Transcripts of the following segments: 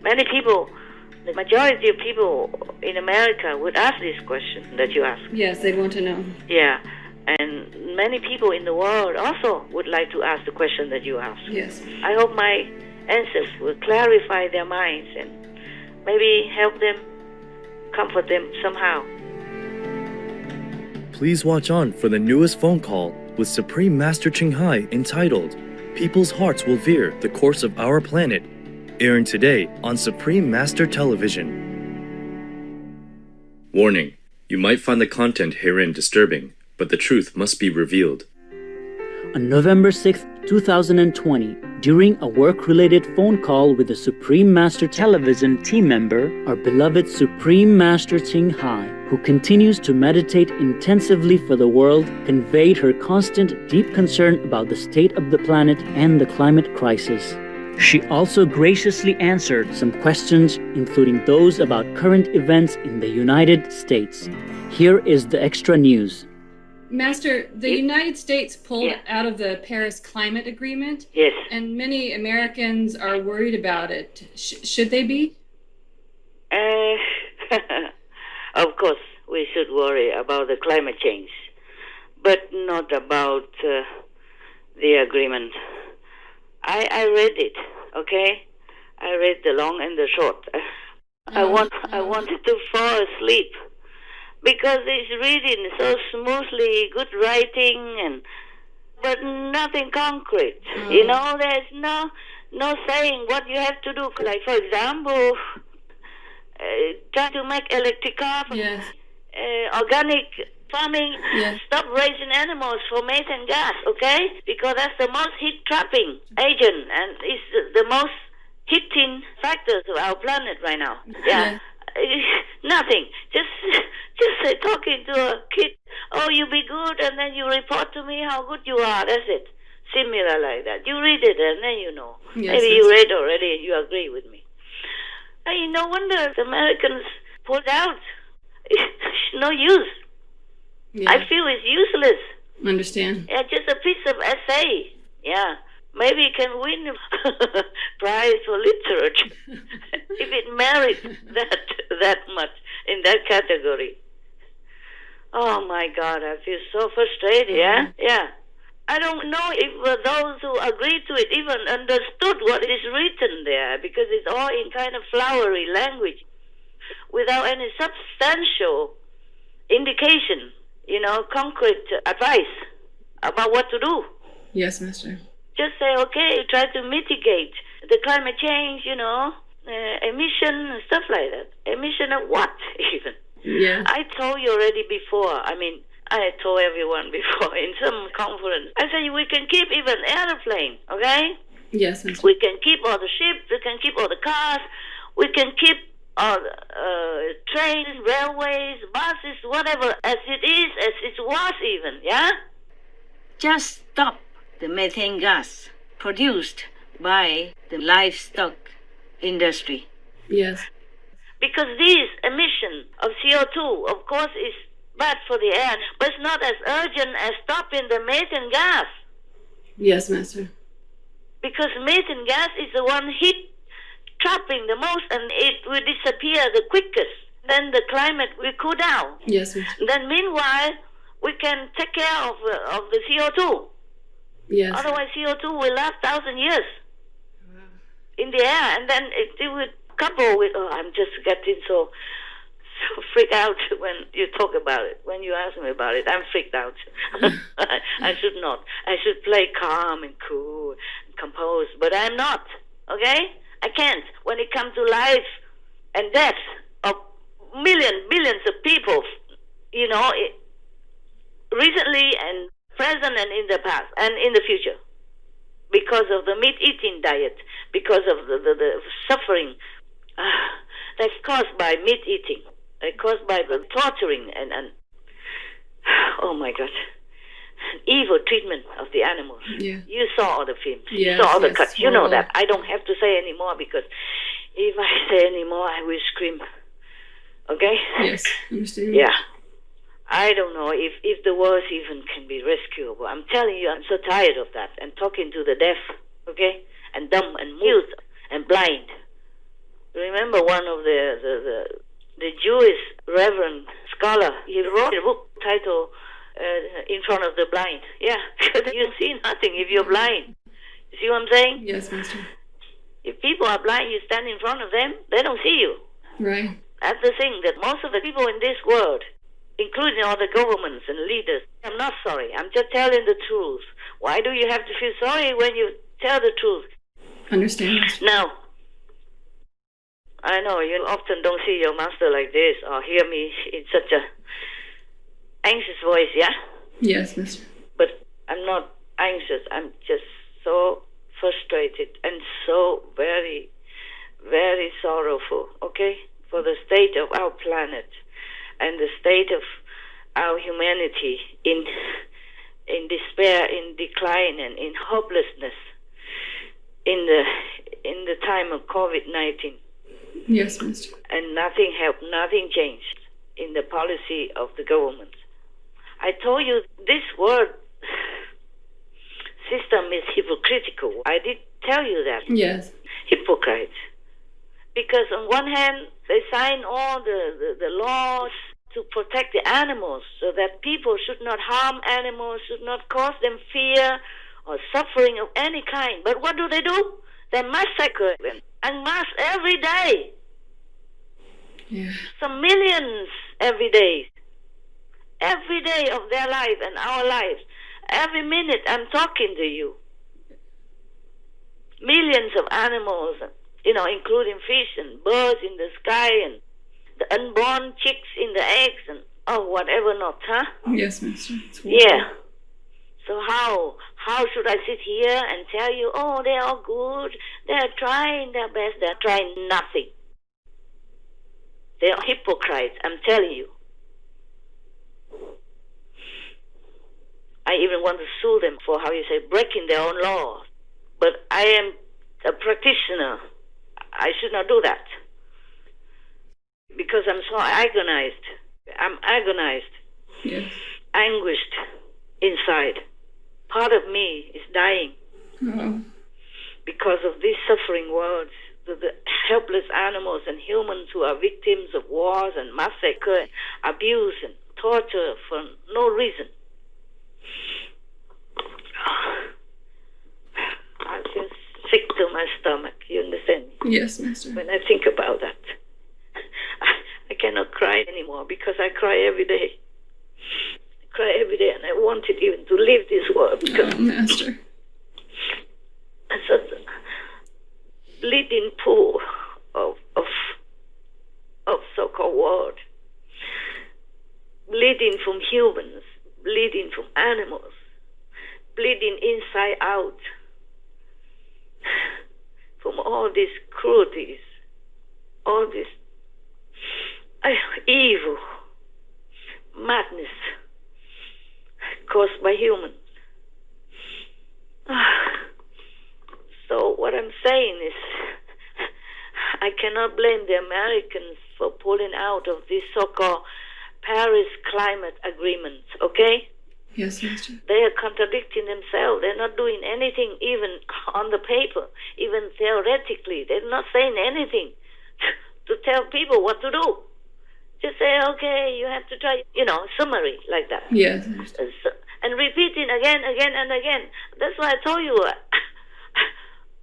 Many people, the majority of people in America would ask this question that you ask. Yes, they want to know. Yeah, and many people in the world also would like to ask the question that you ask. Yes. I hope my answers will clarify their minds and maybe help them, comfort them somehow. Please watch on for the newest phone call with Supreme Master Ching Hai entitled People's Hearts Will Veer the Course of Our Planet, airing today on Supreme Master Television. Warning, you might find the content herein disturbing, but the truth must be revealed. On November 6, 2020, during a work-related phone call with the Supreme Master Television team member, our beloved Supreme Master Ching Hai, who continues to meditate intensively for the world, conveyed her constant deep concern about the state of the planet and the climate crisis. She also graciously answered some questions, including those about current events in the United States. Here is the extra news. Master, the United States pulled out of the Paris Climate Agreement. Yes. And many Americans are worried about it. Should they be? Of course, we should worry about the climate change, but not about the agreement. I read it, okay? I read the long and the short. I wanted to fall asleep because it's reading so smoothly, good writing, but nothing concrete. You know, there's no saying what you have to do. Like, for example, try to make electric car, Yes. Organic farming, Yes. stop raising animals for methane gas, okay? Because that's the most heat-trapping agent and it's the most heating factors of our planet right now. Yeah. Nothing. Just talking to a kid, oh, you be good, and then you report to me how good you are. That's it. Similar like that. You read it, and then you know. Yes, Maybe you read already and you agree with me. Hey, no wonder the Americans pulled out. It's no use. Yeah. I feel it's useless. Understand. Yeah, just a piece of essay. Yeah. Maybe it can win a prize for literature if it merits that much in that category. Oh my God, I feel so frustrated. Yeah, yeah. I don't know if those who agreed to it even understood what is written there because it's all in kind of flowery language without any substantial indication, concrete advice about what to do. Yes, Master. Just say, okay, try to mitigate the climate change, emission and stuff like that. Emission of what, even? Yeah. I told you already before. I told everyone before in some conference. I said we can keep even airplane, okay? Yes, Master. We can keep all the ships. We can keep all the cars. We can keep all the trains, railways, buses, whatever, as it is, as it was even, yeah? Just stop the methane gas produced by the livestock industry. Yes. Because this emission of CO2, of course, is bad for the air, but it's not as urgent as stopping the methane gas. Yes, Master. Because methane gas is the one heat trapping the most, and it will disappear the quickest. Then the climate will cool down. Yes, Master. Then meanwhile, we can take care of the CO2. Yes. Otherwise, CO2 will last 1,000 years in the air, and then it will couple with. Oh, I'm just getting so freaked out when you talk about it. When you ask me about it, I'm freaked out. I should not. I should play calm and cool, and composed, but I'm not. Okay, I can't. When it comes to life and death of billions of people, recently and present and in the past and in the future, because of the meat-eating diet, because of the suffering that's caused by meat-eating, caused by the torturing and oh my God, evil treatment of the animals. Yeah. You saw all the films. Yes, you saw all the yes, cuts. You know horrible. that. I don't have to say any more because if I say any more, I will scream. Okay? Yes, understand. Yeah. I don't know if the world even can be rescuable. I'm telling you, I'm so tired of that. And talking to the deaf, okay? And dumb and mute and blind. Remember one of the Jewish reverend scholar, he wrote a book titled In Front of the Blind. Yeah, you see nothing if you're blind. You see what I'm saying? Yes, Master. If people are blind, you stand in front of them, they don't see you. Right. That's the thing, that most of the people in this world, including all the governments and leaders, I'm not sorry. I'm just telling the truth. Why do you have to feel sorry when you tell the truth? Understand, Master. Now, I know you often don't see your master like this or hear me in such a anxious voice, yeah? Yes, Master. But I'm not anxious. I'm just so frustrated and so very, very sorrowful, okay, for the state of our planet and the state of our humanity in despair, in decline, and in hopelessness in the time of COVID-19. Yes, Master. And nothing helped, nothing changed in the policy of the government. I told you this word system is hypocritical. I did tell you that. Yes. Hypocrites. Because on one hand, they sign all the laws to protect the animals so that people should not harm animals, should not cause them fear or suffering of any kind. But what do? They massacre them en masse every day. Yeah. Some millions every day. Every day of their life and our lives. Every minute I'm talking to you. Millions of animals, including fish and birds in the sky and the unborn chicks in the eggs and whatever not, huh? Yes, Master. Yeah. So how should I sit here and tell you, they're all good, they're trying their best, they're trying nothing. They're hypocrites, I'm telling you. I even want to sue them for, breaking their own laws. But I am a practitioner. I should not do that. Because I'm so agonized. I'm agonized. Yes. Anguished inside. Part of me is dying. Oh. Because of these suffering words. The helpless animals and humans who are victims of wars and massacre, abuse and torture for no reason. I feel sick to my stomach, you understand? Yes, Master. When I think about that. I cannot cry anymore because I cry every day. I cry every day and I wanted even to leave this world because Master. it's a bleeding pool of so-called world. Bleeding from humans, bleeding from animals, bleeding inside out from all these cruelties, all this evil, madness caused by humans. So what I'm saying is I cannot blame the Americans for pulling out of this so-called Paris climate agreement, okay? Yes, Master. They are contradicting themselves. They're not doing anything even on the paper, even theoretically. They're not saying anything to tell people what to do. Just say, okay, you have to try, summary like that. Yes. And repeating again and again. That's why I told you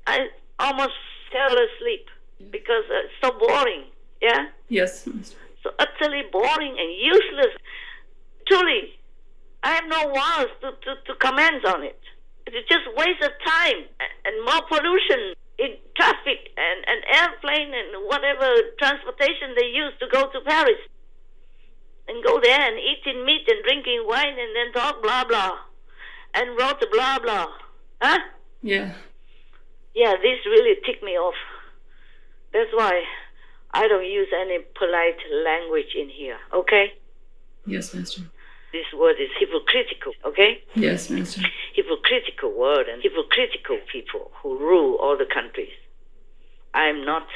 I almost fell asleep because it's so boring, yeah? Yes, Master. So utterly boring and useless. Truly, I have no words to comment on it. It's just waste of time and more pollution in traffic and airplane and whatever transportation they use to go to Paris. And go there and eating meat and drinking wine and then talk blah blah. And wrote blah blah. Huh? Yeah. Yeah, this really ticked me off. That's why I don't use any polite language in here, okay? Yes, Master. This word is hypocritical, okay? Yes, Master. Hypocritical word and hypocritical people who rule all the countries. I'm not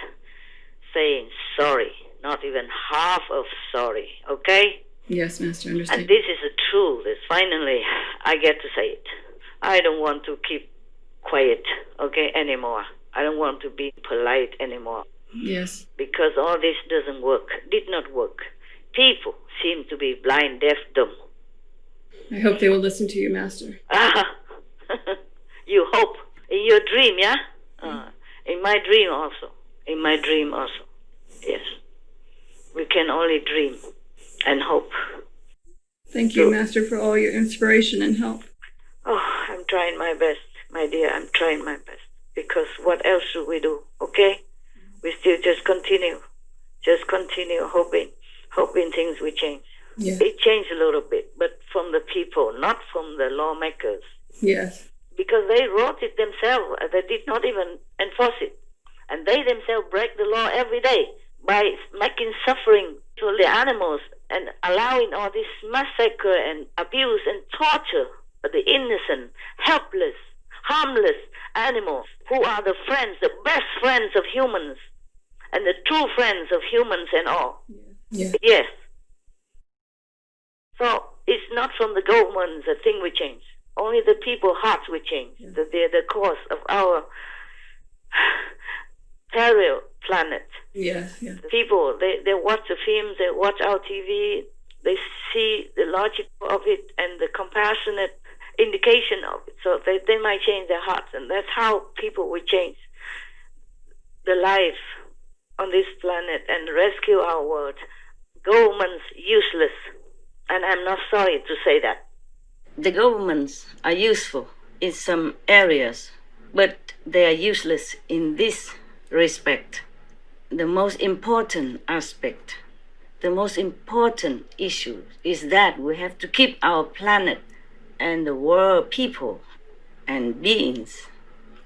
saying sorry, not even half of sorry, okay? Yes, Master, understand. And this is the truth. Finally, I get to say it. I don't want to keep quiet, okay, anymore. I don't want to be polite anymore. Yes. Because all this doesn't work, did not work. People seem to be blind, deaf, dumb. I hope they will listen to you, Master. You hope. In your dream, yeah? In my dream also. In my dream also. Yes. We can only dream and hope. Thank you, Master, for all your inspiration and help. Oh, I'm trying my best, my dear. I'm trying my best. Because what else should we do, okay? We still just continue. Just continue hoping things will change. Yeah. It changed a little bit, but from the people, not from the lawmakers. Yes. Because they wrote it themselves. They did not even enforce it. And they themselves break the law every day by making suffering to the animals and allowing all this massacre and abuse and torture of the innocent, helpless, harmless animals who are the friends, the best friends of humans and the true friends of humans and all. Yeah. Yes. So it's not from the government the thing will change. Only the people's hearts will change. Yeah. That they're the cause of our terrible planet. Yes. Yeah. The people, they watch the films, they watch our TV, they see the logic of it and the compassionate indication of it. So they might change their hearts, and that's how people will change the life on this planet and rescue our world. Governments useless, and I'm not sorry to say that. The governments are useful in some areas, but they are useless in this respect. The most important aspect, the most important issue is that we have to keep our planet and the world, people and beings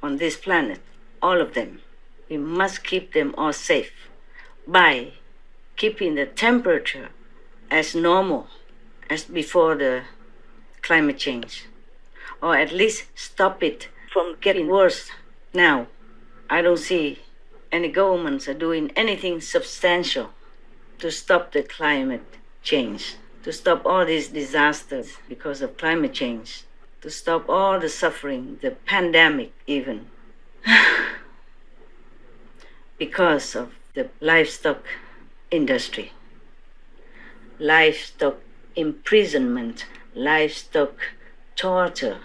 on this planet, all of them. We must keep them all safe by keeping the temperature as normal as before the climate change, or at least stop it from getting worse. Now, I don't see any governments are doing anything substantial to stop the climate change, to stop all these disasters because of climate change, to stop all the suffering, the pandemic even, because of the livestock industry, livestock imprisonment, livestock torture,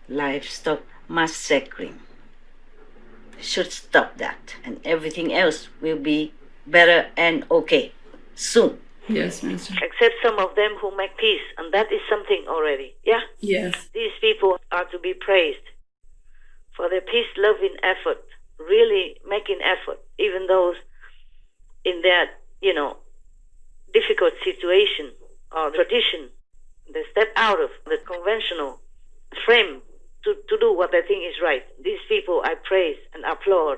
livestock massacring. Should stop that, and everything else will be better and okay soon. Yes, Master. Except some of them who make peace, and that is something already. Yeah? Yes. These people are to be praised for their peace-loving effort, really making effort, even those in their, difficult situation or tradition. They step out of the conventional frame to do what I think is right. These people I praise and applaud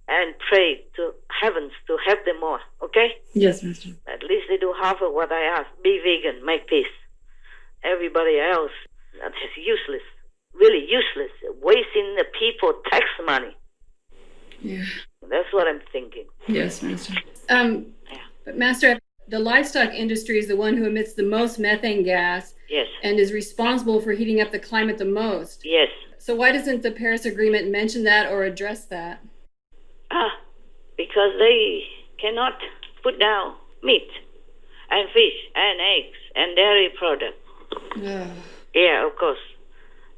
and pray to heavens to help them more, okay? Yes, Master. At least they do half of what I ask. Be vegan, make peace. Everybody else, that is useless, really useless, wasting the people tax money. Yeah. That's what I'm thinking. Yes, Master. But Master, the livestock industry is the one who emits the most methane gas. Yes. And is responsible for heating up the climate the most. Yes. So why doesn't the Paris Agreement mention that or address that? Because they cannot put down meat and fish and eggs and dairy products. Yeah, of course.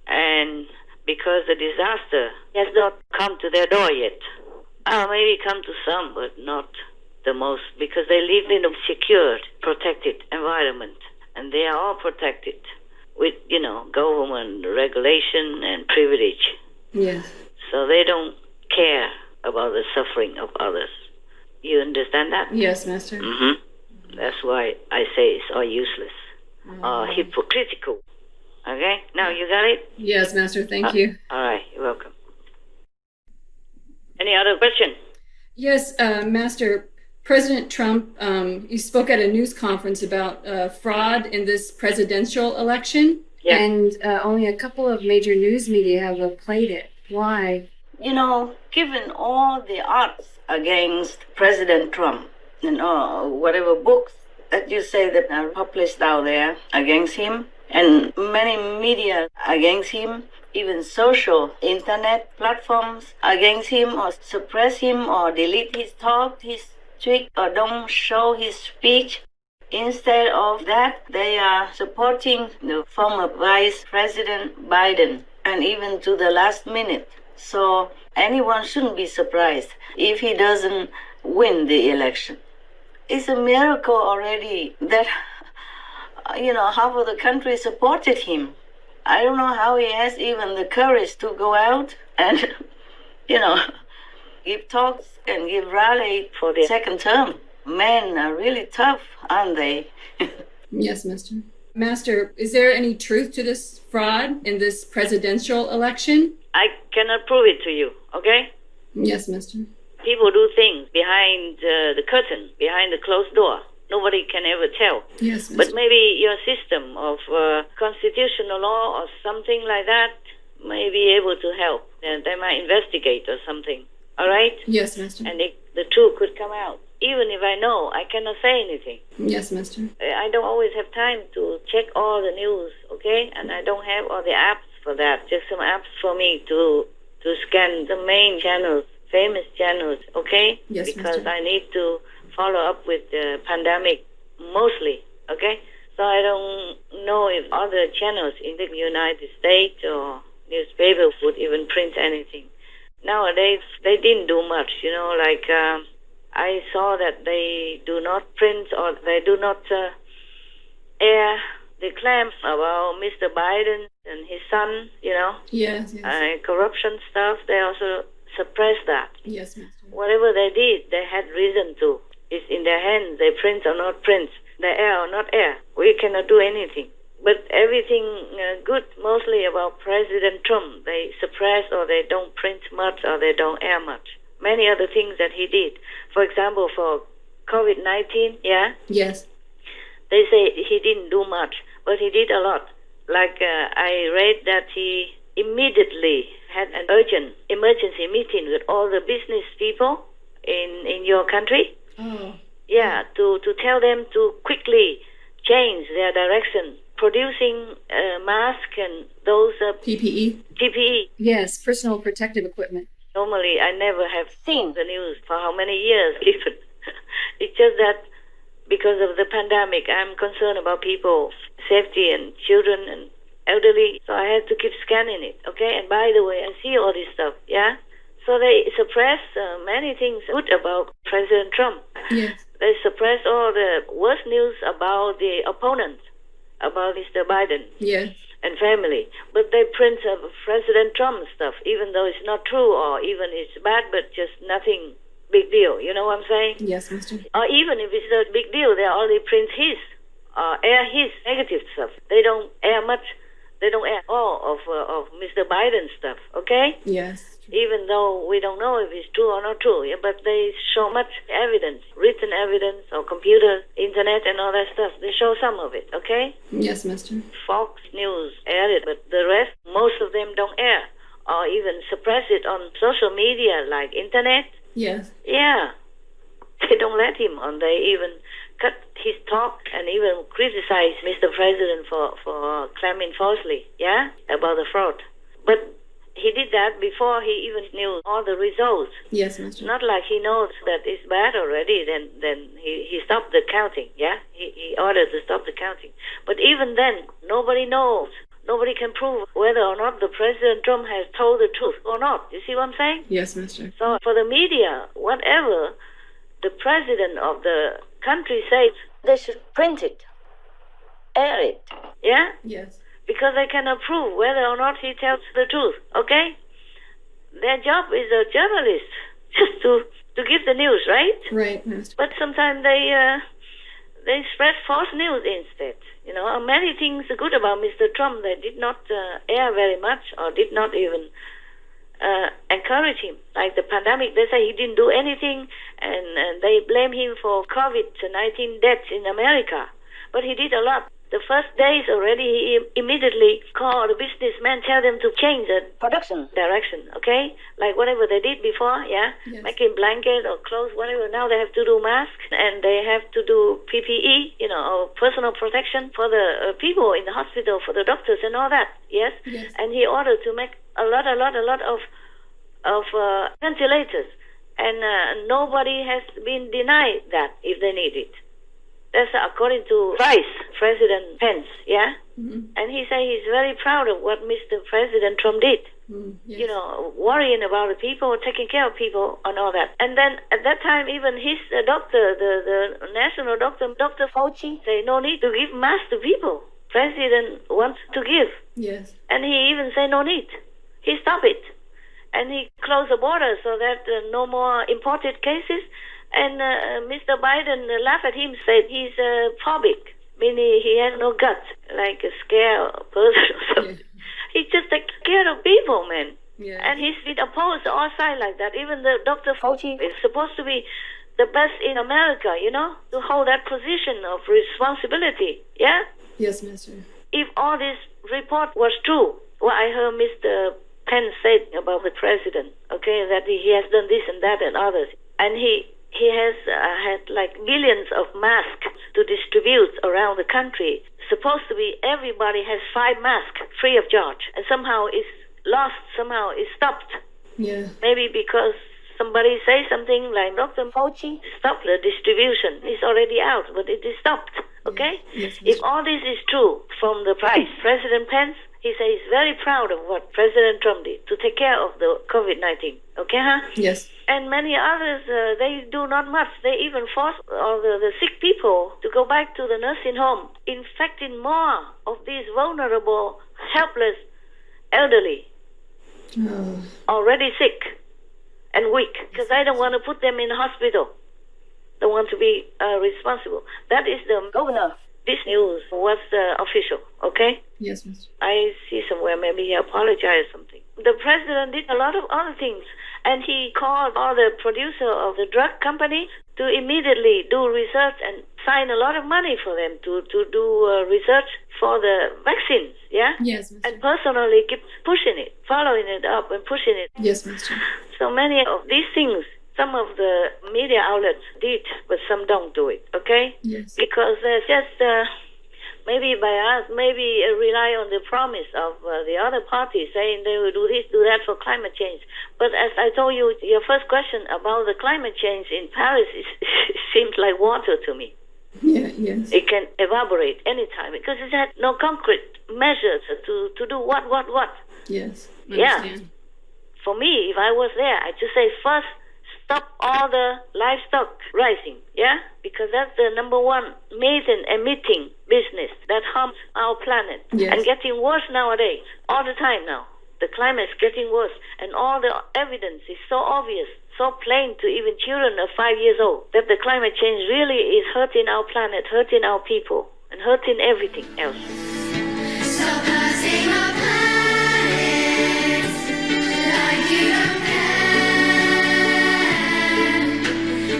And because the disaster has not come to their door yet. Maybe come to some, but not the most, because they live in a secured, protected environment. And they are all protected with, government regulation and privilege. Yes. So they don't care about the suffering of others. You understand that? Yes, Master. Mm-hmm. That's why I say it's all useless, hypocritical. Okay? Now you got it? Yes, Master. Thank you. All right. You're welcome. Any other question? Yes, Master. President Trump, he spoke at a news conference about fraud in this presidential election. Yeah. And only a couple of major news media have played it. Why? Given all the odds against President Trump, whatever books that you say that are published out there against him, and many media against him, even social internet platforms against him or suppress him or delete his talk, his tweet, or don't show his speech. Instead of that, they are supporting the former Vice President Biden, and even to the last minute. So anyone shouldn't be surprised if he doesn't win the election. It's a miracle already that, half of the country supported him. I don't know how he has even the courage to go out and, give talks and give rally for the second term. Men are really tough, aren't they? Yes, Master. Master, is there any truth to this fraud in this presidential election? I cannot prove it to you, okay? Yes, Master. People do things behind the curtain, behind the closed door. Nobody can ever tell. Yes, Master. But maybe your system of constitutional law or something like that may be able to help. They might investigate or something. All right? Yes, Master. And the truth could come out. Even if I know, I cannot say anything. Yes, Master. I don't always have time to check all the news, okay? And I don't have all the apps for that. Just some apps for me to scan the main channels, famous channels, okay? Yes, because Master. I need to follow up with the pandemic mostly, okay? So I don't know if other channels in the United States or newspapers would even print anything. Nowadays, they didn't do much, I saw that they do not print or they do not air the claims about Mr. Biden and his son, Yes, yes. Corruption stuff. They also suppress that. Yes, Master. Whatever they did, they had reason to. It's in their hands. They print or not print. They air or not air. We cannot do anything. But everything good, mostly about President Trump, they suppress or they don't print much or they don't air much. Many other things that he did. For example, for COVID-19, Yes. they say he didn't do much, but he did a lot. Like I read that he immediately had an urgent emergency meeting with all the business people in your country. Oh. Yeah, to tell them to quickly change their direction, producing masks and those PPE. Yes, personal protective equipment. Normally, I never have seen the news for how many years even. It's just that because of the pandemic, I'm concerned about people's safety and children and elderly, so I had to keep scanning it, okay? And by the way, I see all this stuff, yeah? So they suppress many things good about President Trump. Yes. They suppress all the worst news about the opponent, about Mr. Biden. Yes. And family. But they print President Trump stuff, even though it's not true or even it's bad, but just nothing big deal. You know what I'm saying? Yes, Master. Or even if it's a big deal, they only print his, air his negative stuff. They don't air much. They don't air all of Mr. Biden's stuff, okay? Yes. Even though we don't know if it's true or not true, yeah, but they show much evidence, written evidence or computer, internet and all that stuff. They show some of it, okay? Yes, Master. Fox News aired it, but the rest, most of them don't air or even suppress it on social media like internet. Yes. Yeah. They don't let him on. They even cut his talk and even criticize Mr. President for claiming falsely, yeah, about the fraud. But he did that before he even knew all the results. Yes, Master. Not like he knows that it's bad already, then he stopped the counting, yeah? He ordered to stop the counting. But even then, nobody knows. Nobody can prove whether or not the President Trump has told the truth or not. You see what I'm saying? Yes, Master. So for the media, whatever the president of the country says, they should print it, air it, yeah? Yes. Because they cannot prove whether or not he tells the truth, okay? Their job is a journalist, just to give the news, right? Right, Master. But sometimes they spread false news instead. You know, many things are good about Mr. Trump. They did not air very much or did not even encourage him. Like the pandemic, they say he didn't do anything, and they blame him for COVID-19 deaths in America. But he did a lot. The first days already, he immediately called the businessmen, tell them to change the production direction, okay? Like whatever they did before, yeah? Yes. Making blanket or clothes, whatever. Now they have to do masks and they have to do PPE, or personal protection for the people in the hospital, for the doctors and all that, yes? Yes. And he ordered to make a lot of ventilators. And nobody has been denied that if they need it. That's according to Vice President Pence, yeah? Mm-hmm. And he said he's very proud of what Mr. President Trump did. Yes. Worrying about the people, taking care of people and all that. And then at that time, even his doctor, the national doctor, Dr. Fauci, said no need to give masks to people. President wants to give. Yes. And he even said no need. He stopped it. And he closed the border so that no more imported cases. And Mr. Biden laughed at him, said he's phobic, meaning he has no guts, like a scare person or something. Yeah. He just takes care of people, man. Yeah. And he's been opposed all sides like that. Even the Dr. Fauci is supposed to be the best in America, to hold that position of responsibility. Yeah? Yes, Master. If all this report was true, what I heard Mr. Pence said about the president, okay, that he has done this and that and others. And he has had like millions of masks to distribute around the country. Supposed to be everybody has 5 masks free of charge. And somehow it's lost, somehow it's stopped. Yeah. Maybe because somebody say something like Dr. Fauci stopped the distribution. It's already out, but it is stopped. Okay? Yes, if all this is true from the price, President Pence, he says he's very proud of what President Trump did to take care of the COVID-19. Okay, huh? Yes. And many others, they do not much. They even force all the sick people to go back to the nursing home, infecting more of these vulnerable, helpless elderly, already sick and weak, because I don't want to put them in the hospital. Don't want to be responsible. That is the governor. This news was official, okay? Yes, Mr. I see somewhere maybe he apologized or something. The president did a lot of other things, and he called all the producer of the drug company to immediately do research and sign a lot of money for them to do research for the vaccines, yeah? Yes, Mr. And personally keep pushing it, following it up and pushing it. Yes, Mr. So many of these things, some of the media outlets did, but some don't do it, okay? Yes. Because they're just maybe biased, maybe rely on the promise of the other parties saying they will do this, do that for climate change. But as I told you, your first question about the climate change in Paris seems like water to me. Yeah, yes. It can evaporate anytime because it had no concrete measures to do what. Yes, I yeah. understand. For me, if I was there, I'd just say first, stop all the livestock rising, yeah? Because that's the number one methane emitting business that harms our planet. Yes. And getting worse nowadays, all the time now. The climate's getting worse. And all the evidence is so obvious, so plain to even children of 5 years old, that the climate change really is hurting our planet, hurting our people, and hurting everything else. Stop hurting our planet like you don't care.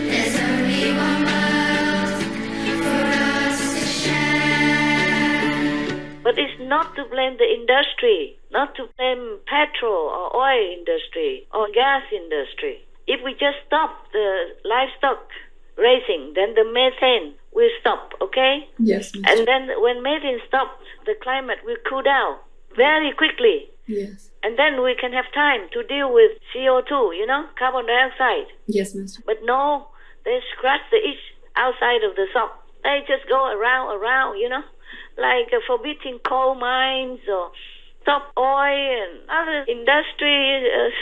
There's only one world for us to share. But it's not to blame the industry, not to blame petrol or oil industry or gas industry. If we just stop the livestock raising, then the methane will stop, okay? Yes, Mr. And then when methane stops, the climate will cool down very quickly. Yes. And then we can have time to deal with CO2, carbon dioxide. Yes, Mr. But no, they scratch the itch outside of the sock. They just go around, like forbidding coal mines or stop oil and other industries,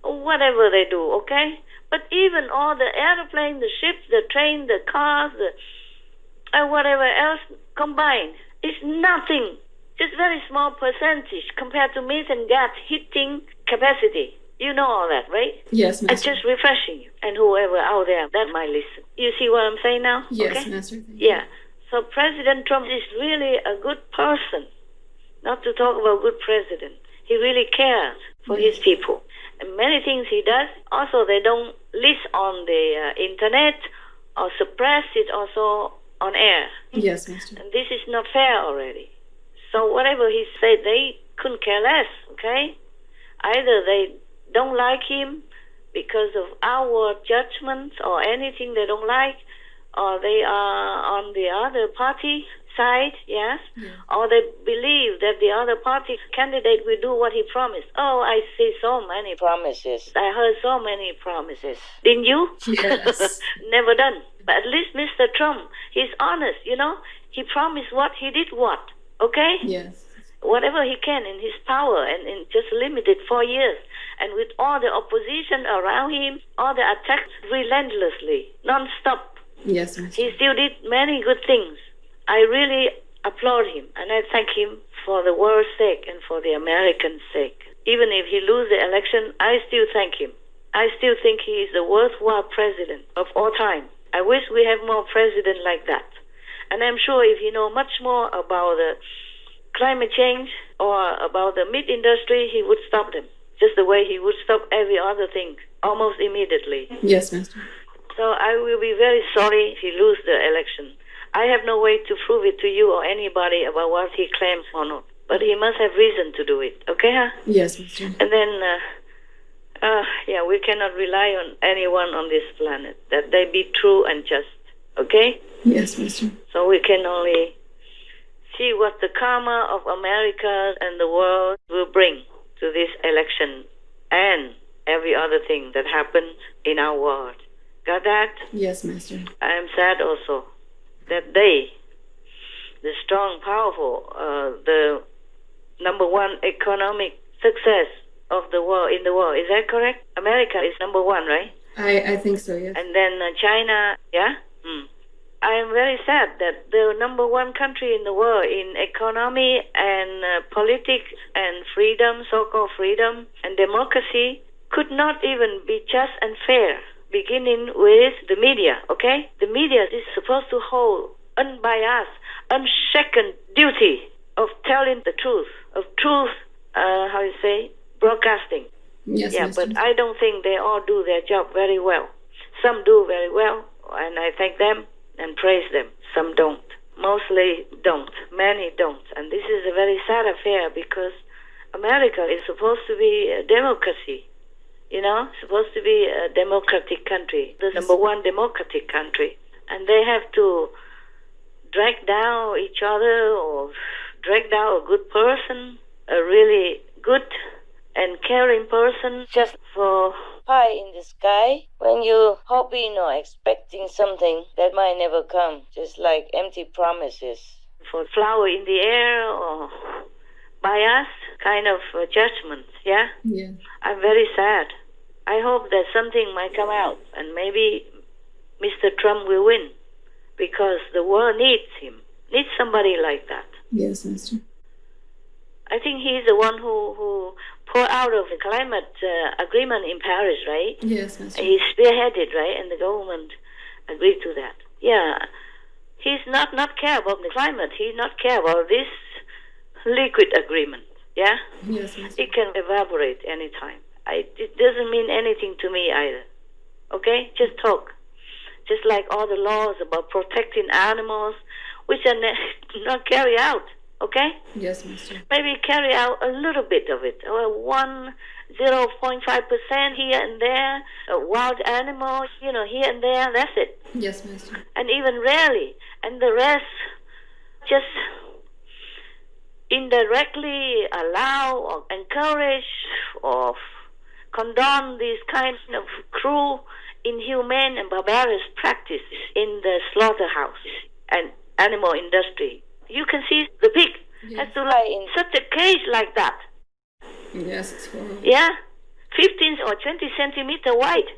whatever they do, okay? But even all the airplanes, the ships, the train, the cars, whatever else combined, it's nothing. Just very small percentage compared to methane gas heating capacity. You know all that, right? Yes, Master. I'm just refreshing you and whoever out there that might listen. You see what I'm saying now? Yes, okay? Master. Yeah. So President Trump is really a good person. Not to talk about good president. He really cares for his people. And many things he does, also they don't list on the internet or suppress it also on air. Yes, Master. And this is not fair already. So whatever he said, they couldn't care less, okay? Either they don't like him because of our judgments or anything they don't like, or they are on the other party side, yes? Or they believe that the other party candidate will do what he promised. Oh, I see so many promises. I heard so many promises. Didn't you? Yes. Never done. But at least Mr. Trump, he's honest, you know? He promised what, he did what, okay? Yes. Whatever he can in his power, and in just limited 4 years. And with all the opposition around him, all the attacks relentlessly, non-stop. Yes, Master. He still did many good things. I really applaud him, and I thank him for the world's sake and for the American sake. Even if he loses the election, I still thank him. I still think he is a worthwhile president of all time. I wish we have more presidents like that. And I'm sure if he knows much more about the climate change or about the meat industry, he would stop them, just the way he would stop every other thing almost immediately. Yes, Master. So I will be very sorry if he loses the election. I have no way to prove it to you or anybody about what he claims or not. But he must have reason to do it, okay, huh? Yes, Master. And then, we cannot rely on anyone on this planet, that they be true and just, okay? Yes, Master. So we can only see what the karma of America and the world will bring to this election and every other thing that happened in our world. Got that? Yes, Master. I am sad also that they, the strong, powerful, the number one economic success of the world in the world. Is that correct? America is number one, right? I think so, yes. And then China, yeah? I am very sad that the number one country in the world in economy and politics and freedom, so-called freedom and democracy, could not even be just and fair, beginning with the media, okay? The media is supposed to hold unbiased, unshaken duty of telling the truth, of truth, broadcasting. Yes, Yeah, Master. but I don't think they all do their job very well. Some do very well, and I thank them and praise them. Some don't. Mostly don't. Many don't. And this is a very sad affair because America is supposed to be a democracy, you know, supposed to be a democratic country, the number one democratic country. And they have to drag down each other or drag down a good person, a really good and caring person, just for pie in the sky when you're hoping or expecting something that might never come, just like empty promises. For flower in the air or biased kind of judgment, yeah? Yeah. I'm very sad. I hope that something might come out and maybe Mr. Trump will win because the world needs him, needs somebody like that. Yes, Master. I think he's the one who pulled out of the climate agreement in Paris, right? Yes, Master. He spearheaded, right? And the government agreed to that. Yeah. He's not care about the climate. He's not care about this liquid agreement. Yeah? Yes, Master. It can evaporate anytime. It doesn't mean anything to me either. Okay? Just talk. Just like all the laws about protecting animals, which are not carried out. Okay? Yes, Master. Maybe carry out a little bit of it. 0.5% here and there, a wild animal, here and there, that's it. Yes, Master. And even rarely. And the rest just indirectly allow or encourage or condone these kinds of cruel, inhumane, and barbarous practices in the slaughterhouse and animal industry. You can see the pig has to lie in such a cage like that. Yes, it's horrible. Yeah, 15 or 20 centimeter wide,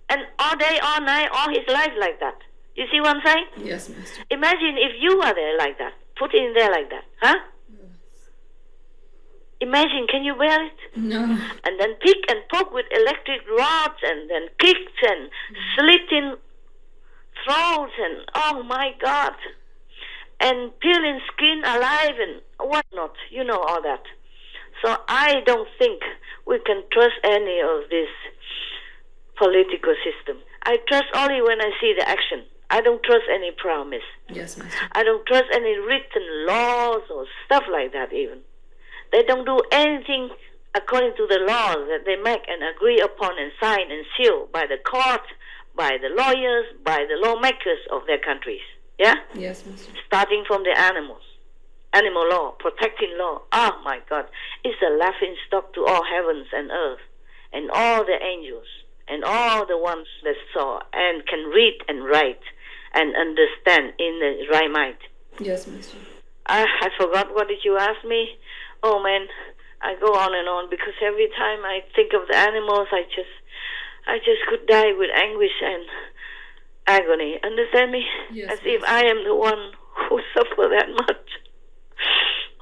and all day, all night, all his life like that. You see what I'm saying? Yes, Master. Imagine if you were there like that, put in there like that, huh? Imagine, can you bear it? No. And then pick and poke with electric rods, and then kicks and slitting throats, and oh my God. And peeling skin alive and whatnot. You know all that. So I don't think we can trust any of this political system. I trust only when I see the action. I don't trust any promise. Yes, Master. I don't trust any written laws or stuff like that even. They don't do anything according to the laws that they make and agree upon and sign and seal by the court, by the lawyers, by the lawmakers of their countries. Yeah? Yes, Master. Starting from the animals. Animal law, protecting law. Oh my God. It's a laughing stock to all heavens and earth and all the angels and all the ones that saw and can read and write and understand in the right mind. Yes, Master. I forgot, what did you ask me? Oh man, I go on and on because every time I think of the animals, I just could die with anguish and agony. Understand me? Yes, As if I am the one who suffer that much.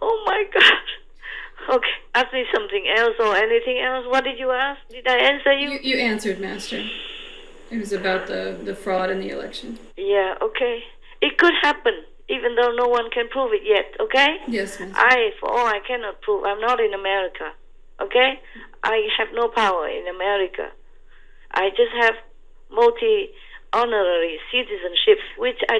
Oh my God. Okay, ask me something else or anything else. What did you ask? Did I answer you? You answered, Master. It was about the fraud in the election. Yeah, okay. It could happen, even though no one can prove it yet, okay? Yes, Master. For all I cannot prove, I'm not in America, okay? I have no power in America. I just have multi-honorary citizenship, which I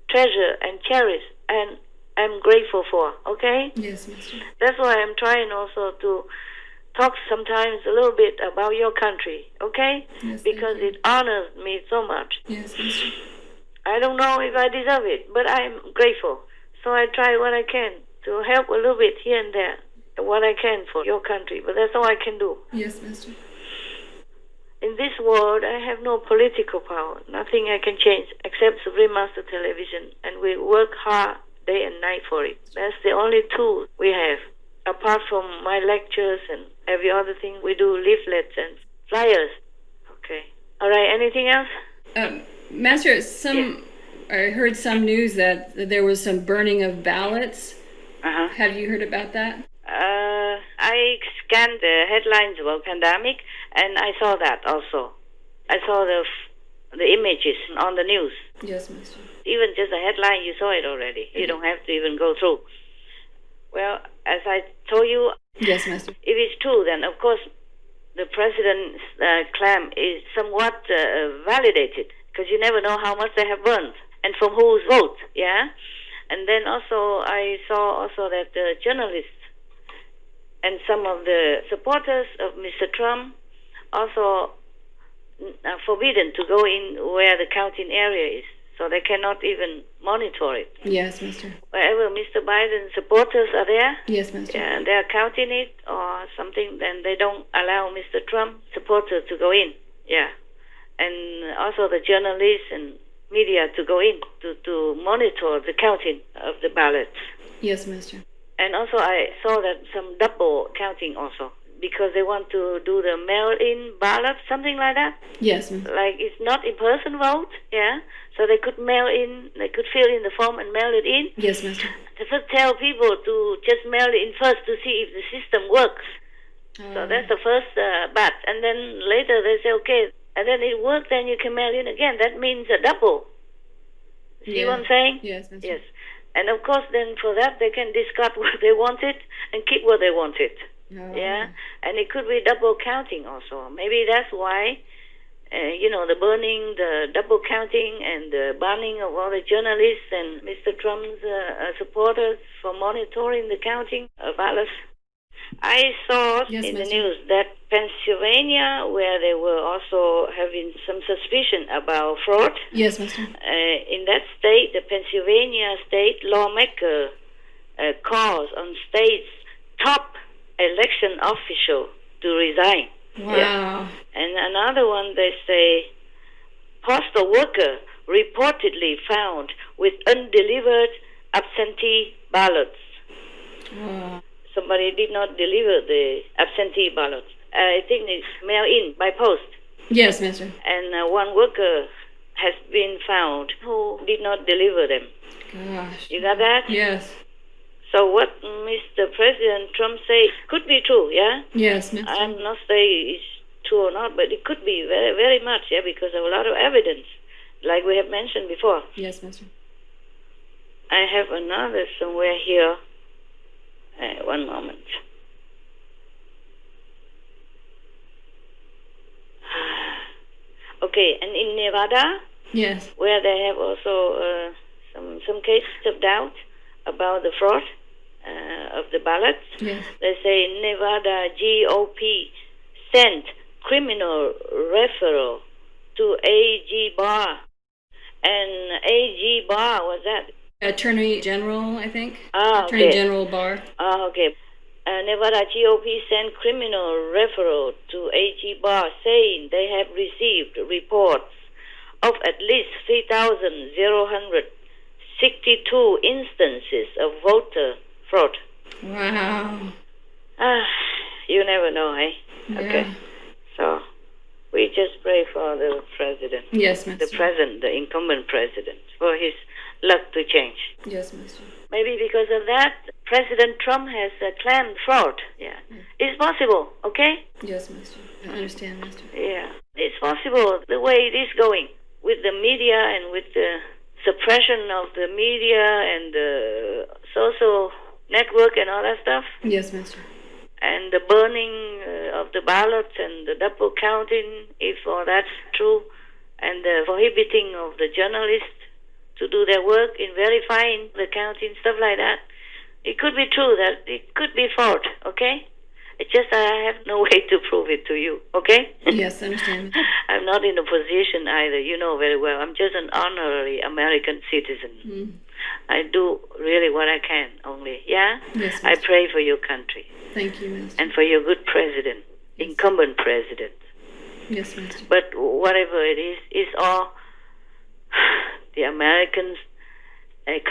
treasure and cherish and am grateful for, okay? Yes, Master. That's why I'm trying also to talk sometimes a little bit about your country, okay? Yes, because thank you. it honors me so much. Yes, Master. I don't know if I deserve it, but I'm grateful. So I try what I can to help a little bit here and there, what I can for your country. But that's all I can do. Yes, Master. In this world, I have no political power. Nothing I can change except Supreme Master Television. And we work hard day and night for it. That's the only tool we have. Apart from my lectures and every other thing, we do leaflets and flyers. Okay. All right, anything else? Master, I heard some news that there was some burning of ballots. Uh-huh. Have you heard about that? I scanned the headlines about pandemic, and I saw that also. I saw the images on the news. Yes, Master. Even just a headline, you saw it already. You don't have to even go through. Well, as I told you, Yes, Master. if it's true, then of course the president's claim is somewhat validated, because you never know how much they have burned and from whose vote, yeah? And then also I saw also that the journalists and some of the supporters of Mr. Trump also are forbidden to go in where the counting area is, so they cannot even monitor it. Yes, Master. Wherever Mr. Biden's supporters are there, Yes, Master. and they're counting it or something, then they don't allow Mr. Trump supporters to go in. Yeah. And also the journalists and media to go in to monitor the counting of the ballots. Yes, Master. And also I saw that some double counting also, because they want to do the mail-in ballot, something like that. Yes, Master. Like it's not in-person vote, yeah? So they could mail in, they could fill in the form and mail it in. Yes, Master. They first tell people to just mail it in first to see if the system works. So that's the first batch. And then later they say, okay, and then it works, then you can mail in again. That means a double. See what I'm saying? Yes, Master. Yes. And of course, then for that, they can discard what they wanted and keep what they wanted. Oh. Yeah? And it could be double counting also. Maybe that's why, the burning, the double counting, and the banning of all the journalists and Mr. Trump's supporters for monitoring the counting of ballots. I saw Yes, in the Master. news that Pennsylvania, where they were also having some suspicion about fraud, Yes, Master. in that state, the Pennsylvania state lawmaker calls on state's top election official to resign. Wow. Yeah. And another one, they say, postal worker reportedly found with undelivered absentee ballots. Wow. Somebody did not deliver the absentee ballots. I think it's mail in by post. Yes, Master. And one worker has been found who did not deliver them. Gosh. You got that? Yes. So what Mr. President Trump says could be true, yeah? Yes, Master. I'm not saying it's true or not, but it could be very, very much, yeah, because of a lot of evidence, like we have mentioned before. Yes, Master. I have another somewhere here. One moment. Okay, and in Nevada, Yes. where they have also some cases of doubt about the fraud of the ballots. Yes. They say Nevada GOP sent criminal referral to AG Barr. And AG Barr, was that? Attorney General, I think. Ah, Attorney okay. General Barr. Okay. Nevada GOP sent criminal referral to AG Barr saying they have received reports of at least 3,062 instances of voter fraud. Wow. You never know, eh? Yeah. Okay. So we just pray for the president. Yes, Master. The incumbent president, for his luck to change. Yes, Master. Maybe because of that, President Trump has claimed fraud. Yeah. It's possible, okay? Yes, Master. I understand, Master. Yeah. It's possible the way it is going with the media and with the suppression of the media and the social network and all that stuff. Yes, Master. And the burning of the ballots and the double counting, if all that's true, and the prohibiting of the journalists to do their work in verifying the counting, stuff like that. It could be true that it could be fraud, okay? It's just I have no way to prove it to you, okay? Yes, I understand. I'm not in a position either, you know very well. I'm just an honorary American citizen. I do really what I can only, yeah? Yes, I Master. pray for your country Thank you, Master. and for your good president, incumbent president. Yes, Master. But whatever it is, it's all the Americans'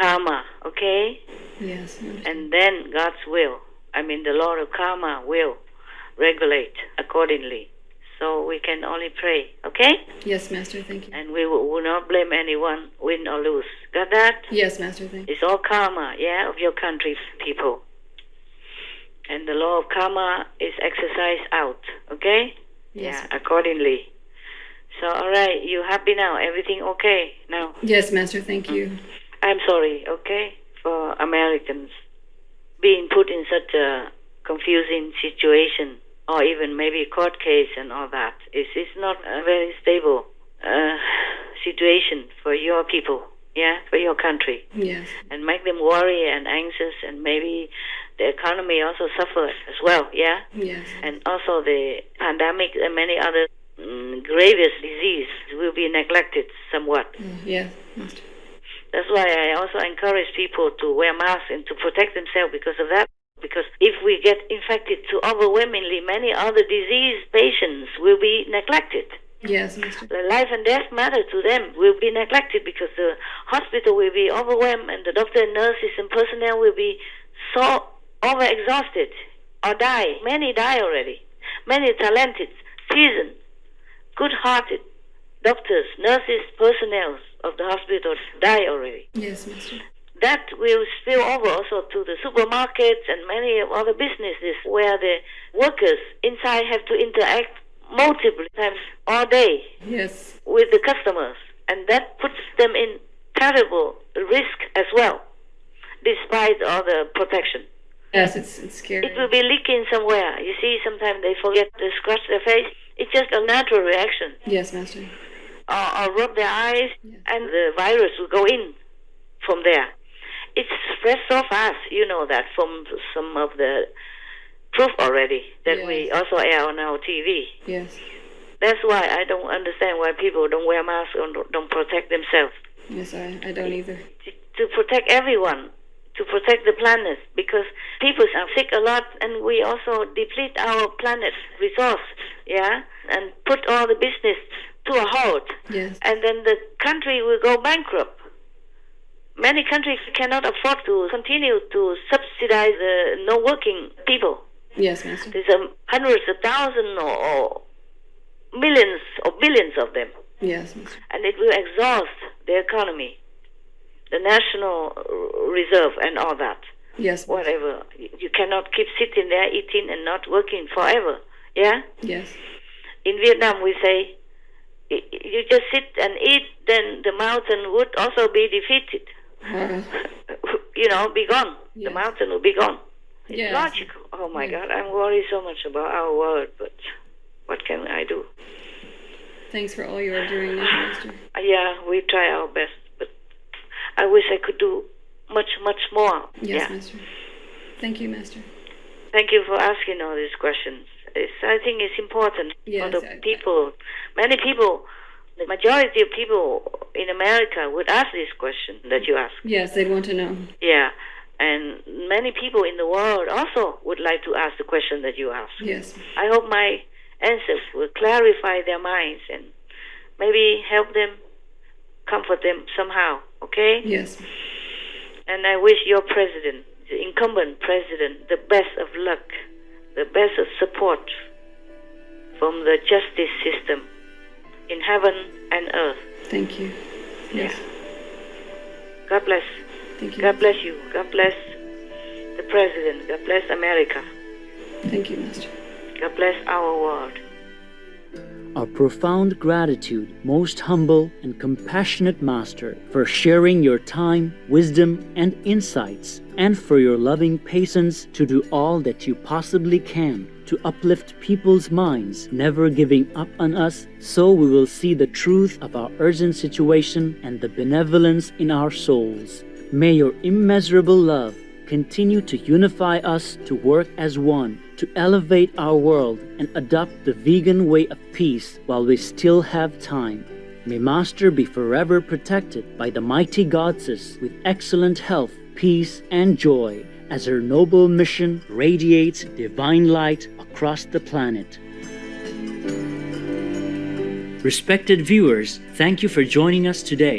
karma, okay? Yes, I understand. And then God's will. I mean, the Lord of karma will regulate accordingly. So we can only pray, okay? Yes, Master. Thank you. And we will not blame anyone, win or lose. Got that? Yes, Master. Thank you. It's all karma, yeah, of your country's people. And the law of karma is exercised out, okay? Yes. Yeah, accordingly. So, all right, you happy now? Everything okay now? Yes, Master. Thank you. I'm sorry, okay, for Americans being put in such a confusing situation, or even maybe court case and all that. It's not a very stable situation for your people, yeah, for your country. Yes. And make them worry and anxious, and maybe the economy also suffers as well, yeah? Yes. And also the pandemic and many other grievous disease will be neglected somewhat. Yes, Master. That's why I also encourage people to wear masks and to protect themselves because of that. Because if we get infected to overwhelmingly many other disease patients will be neglected. Yes, Master. The life and death matter to them will be neglected because the hospital will be overwhelmed and the doctor and nurses and personnel will be so overexhausted or die. Many die already. Many talented, seasoned, good-hearted doctors, nurses, personnel of the hospital die already. Yes, Master. That will spill over also to the supermarkets and many other businesses where the workers inside have to interact multiple times all day Yes. with the customers. And that puts them in terrible risk as well, despite all the protection. Yes, it's scary. It will be leaking somewhere. You see, sometimes they forget to scratch their face. It's just a natural reaction. Yes, Master. Or rub their eyes, and the virus will go in from there. It spreads so fast, you know that from some of the proof already that we also air on our TV. Yes. That's why I don't understand why people don't wear masks or don't protect themselves. Yes, I don't either. To protect everyone, to protect the planet, because people are sick a lot, and we also deplete our planet's resource, yeah, and put all the business to a halt. Yes. And then the country will go bankrupt. Many countries cannot afford to continue to subsidize the no-working people. Yes, Master. There's hundreds of thousands or millions or billions of them. Yes, Master. And it will exhaust the economy, the national reserve and all that. Yes. Master. Whatever. You cannot keep sitting there eating and not working forever. Yeah? Yes. In Vietnam, we say, you just sit and eat, then the mountain would also be defeated. You know, be gone. Yes. The mountain will be gone. It's Yes. logical. Oh my Yes. God, I'm worried so much about our world, but what can I do? Thanks for all you are doing, Master. Yeah, we try our best, but I wish I could do much more. Yes, Yeah. Master. Thank you, Master. Thank you for asking all these questions. I think it's important Yes, for the people. Many people, the majority of people in America would ask this question that you ask. Yes, they'd want to know. Yeah, and many people in the world also would like to ask the question that you ask. Yes. I hope my answers will clarify their minds and maybe help them, comfort them somehow, okay? Yes. And I wish your president, the incumbent president, the best of luck, the best of support from the justice system in heaven and earth. Thank you. Yes. God bless. Thank you. God bless you. God bless the president. God bless America. Thank you, Master. God bless our world. Our profound gratitude, most humble and compassionate Master, for sharing your time, wisdom, and insights, and for your loving patience to do all that you possibly can to uplift people's minds, never giving up on us, so we will see the truth of our urgent situation and the benevolence in our souls. May your immeasurable love continue to unify us to work as one, to elevate our world and adopt the vegan way of peace while we still have time. May Master be forever protected by the mighty goddess with excellent health, peace, and joy as her noble mission radiates divine light across the planet. Respected viewers, thank you for joining us today.